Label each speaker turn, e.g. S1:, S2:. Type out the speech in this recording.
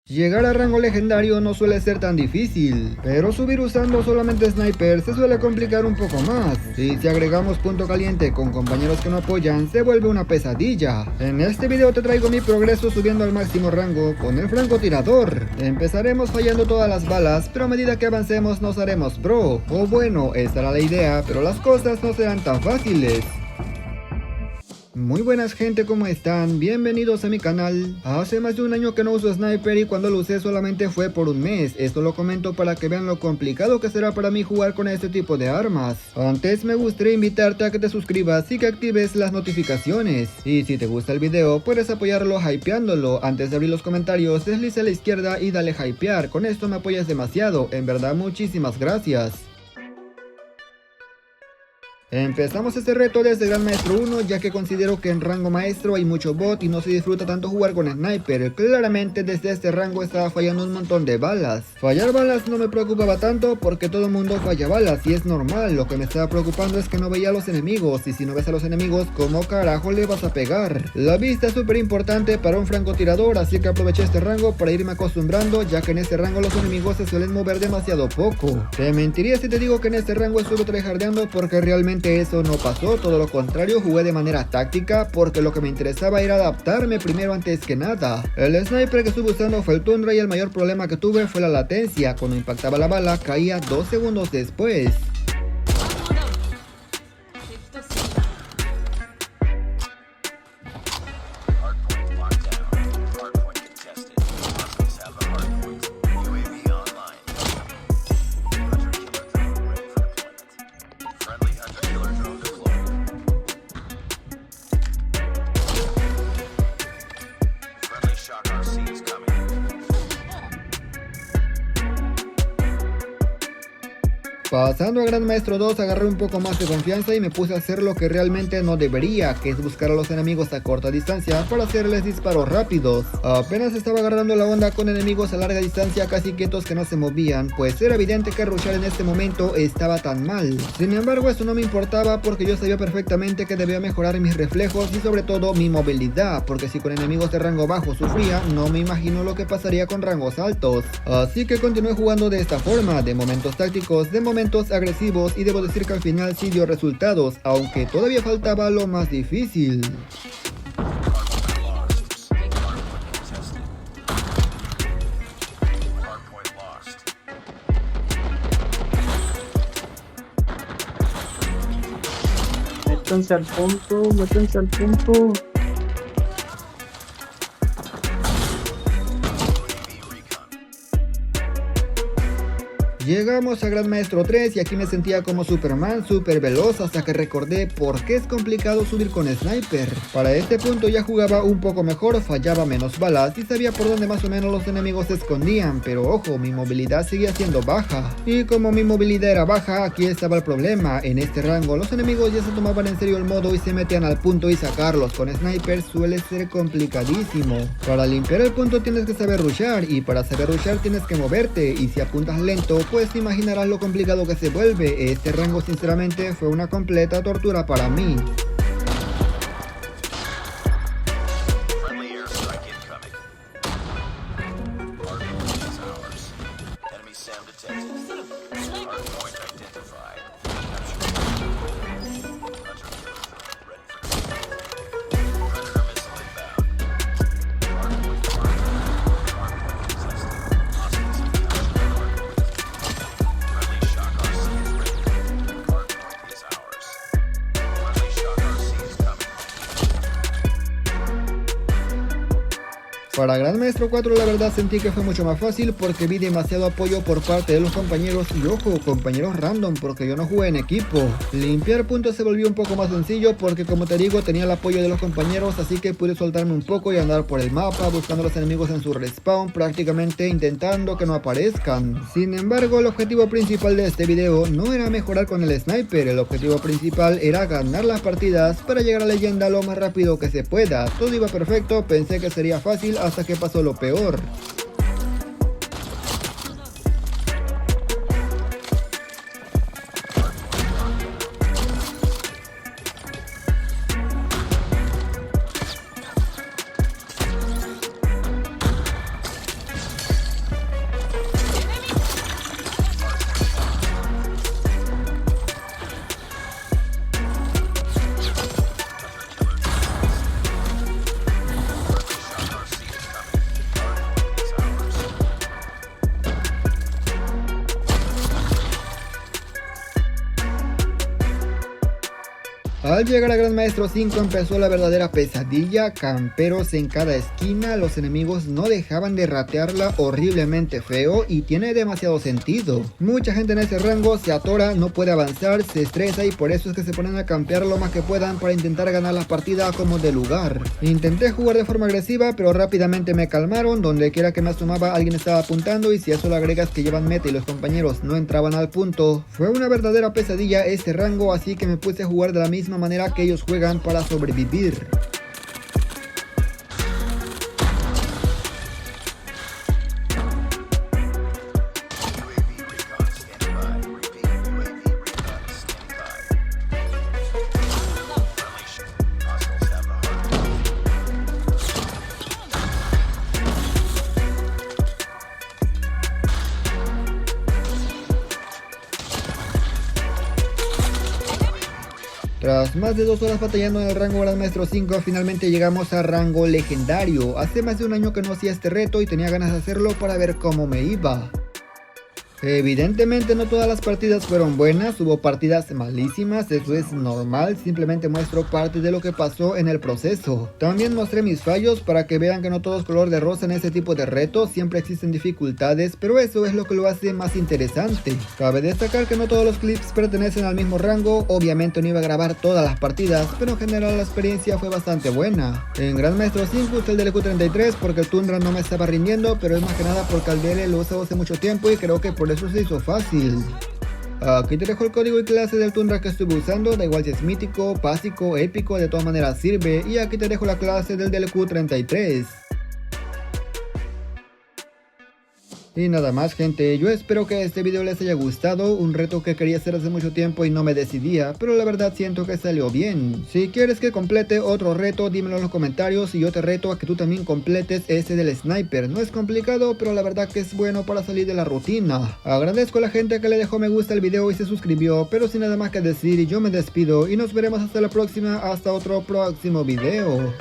S1: Llegar a rango legendario no suele ser tan difícil, pero subir usando solamente sniper se suele complicar un poco más. Y si agregamos punto caliente con compañeros que no apoyan, se vuelve una pesadilla. En este video te traigo mi progreso subiendo al máximo rango con el francotirador. Empezaremos fallando todas las balas, pero a medida que avancemos nos haremos pro. O bueno, esta era la idea, pero las cosas no serán tan fáciles. Muy buenas gente, ¿cómo están? Bienvenidos a mi canal. Hace más de un año que no uso sniper y cuando lo usé solamente fue por un mes. Esto lo comento para que vean lo complicado que será para mí jugar con este tipo de armas. Antes me gustaría invitarte a que te suscribas y que actives las notificaciones. Y si te gusta el video, puedes apoyarlo hypeándolo. Antes de abrir los comentarios, desliza a la izquierda y dale hypear. Con esto me apoyas demasiado. En verdad, muchísimas gracias. Empezamos este reto desde Gran Maestro 1, ya que considero que en rango maestro hay mucho bot y no se disfruta tanto jugar con sniper. Claramente desde este rango estaba fallando un montón de balas. Fallar balas no me preocupaba tanto porque todo el mundo falla balas y es normal. Lo que me estaba preocupando es que no veía a los enemigos, y si no ves a los enemigos, ¿cómo carajo le vas a pegar? La vista es súper importante para un francotirador, así que aproveché este rango para irme acostumbrando, ya que en este rango los enemigos se suelen mover demasiado poco. Te mentiría si te digo que en este rango estuve tryhardeando, porque realmente eso no pasó. Todo lo contrario, jugué de manera táctica porque lo que me interesaba era adaptarme primero antes que nada. El sniper que estuve usando fue el Tundra y el mayor problema que tuve fue la latencia. Cuando impactaba la bala caía 2 segundos después. Pasando a Gran Maestro 2 agarré un poco más de confianza y me puse a hacer lo que realmente no debería, que es buscar a los enemigos a corta distancia para hacerles disparos rápidos. Apenas estaba agarrando la onda con enemigos a larga distancia casi quietos que no se movían, pues era evidente que rushar en este momento estaba tan mal. Sin embargo, eso no me importaba porque yo sabía perfectamente que debía mejorar mis reflejos y sobre todo mi movilidad, porque si con enemigos de rango bajo sufría, no me imagino lo que pasaría con rangos altos. Así que continué jugando de esta forma, de momentos tácticos, de momentos agresivos, y debo decir que al final sí dio resultados, aunque todavía faltaba lo más difícil.
S2: Métanse al punto, métanse al punto.
S1: Llegamos a Gran Maestro 3 y aquí me sentía como Superman, súper veloz, hasta que recordé por qué es complicado subir con sniper. Para este punto ya jugaba un poco mejor, fallaba menos balas y sabía por dónde más o menos los enemigos se escondían, pero ojo, mi movilidad seguía siendo baja. Y como mi movilidad era baja, aquí estaba el problema. En este rango los enemigos ya se tomaban en serio el modo y se metían al punto, y sacarlos con sniper suele ser complicadísimo. Para limpiar el punto tienes que saber rushar, y para saber rushar tienes que moverte, y si apuntas lento pues imaginarás lo complicado que se vuelve. Este rango sinceramente fue una completa tortura para mí. Para Gran Maestro 4 la verdad sentí que fue mucho más fácil porque vi demasiado apoyo por parte de los compañeros y ojo, compañeros random, porque yo no jugué en equipo. Limpiar puntos se volvió un poco más sencillo porque, como te digo, tenía el apoyo de los compañeros, así que pude soltarme un poco y andar por el mapa buscando a los enemigos en su respawn, prácticamente intentando que no aparezcan. Sin embargo, el objetivo principal de este video no era mejorar con el sniper, el objetivo principal era ganar las partidas para llegar a leyenda lo más rápido que se pueda. Todo iba perfecto, pensé que sería fácil hasta que pasó lo peor. Al llegar a Gran Maestro 5 empezó la verdadera pesadilla, camperos en cada esquina, los enemigos no dejaban de ratearla horriblemente feo y tiene demasiado sentido. Mucha gente en ese rango se atora, no puede avanzar, se estresa y por eso es que se ponen a campear lo más que puedan para intentar ganar la partida como de lugar. Intenté jugar de forma agresiva pero rápidamente me calmaron, donde quiera que me asomaba alguien estaba apuntando y si a eso le agregas que llevan meta y los compañeros no entraban al punto, fue una verdadera pesadilla ese rango, así que me puse a jugar de la misma manera que ellos juegan para sobrevivir. Tras más de 2 horas batallando en el rango Gran Maestro 5, finalmente llegamos a rango legendario. Hace más de un año que no hacía este reto y tenía ganas de hacerlo para ver cómo me iba. Evidentemente no todas las partidas fueron buenas, hubo partidas malísimas, eso es normal, simplemente muestro parte de lo que pasó en el proceso. También mostré mis fallos para que vean que no todo es color de rosa en este tipo de retos, siempre existen dificultades, pero eso es lo que lo hace más interesante. Cabe destacar que no todos los clips pertenecen al mismo rango, obviamente no iba a grabar todas las partidas, pero en general la experiencia fue bastante buena. En Gran Maestro 5 usé el DLQ33 porque el Tundra no me estaba rindiendo, pero es más que nada porque al DL lo usaba hace mucho tiempo y creo que por eso se hizo fácil. Aquí te dejo el código y clase del Tundra que estuve usando, da igual si es mítico, básico, épico, de todas maneras sirve, y aquí te dejo la clase del DLQ33. Y nada más gente, yo espero que este video les haya gustado, un reto que quería hacer hace mucho tiempo y no me decidía, pero la verdad siento que salió bien. Si quieres que complete otro reto, dímelo en los comentarios y yo te reto a que tú también completes ese del sniper. No es complicado, pero la verdad que es bueno para salir de la rutina. Agradezco a la gente que le dejó me gusta al video y se suscribió, pero sin nada más que decir yo me despido y nos veremos hasta la próxima, hasta otro próximo video.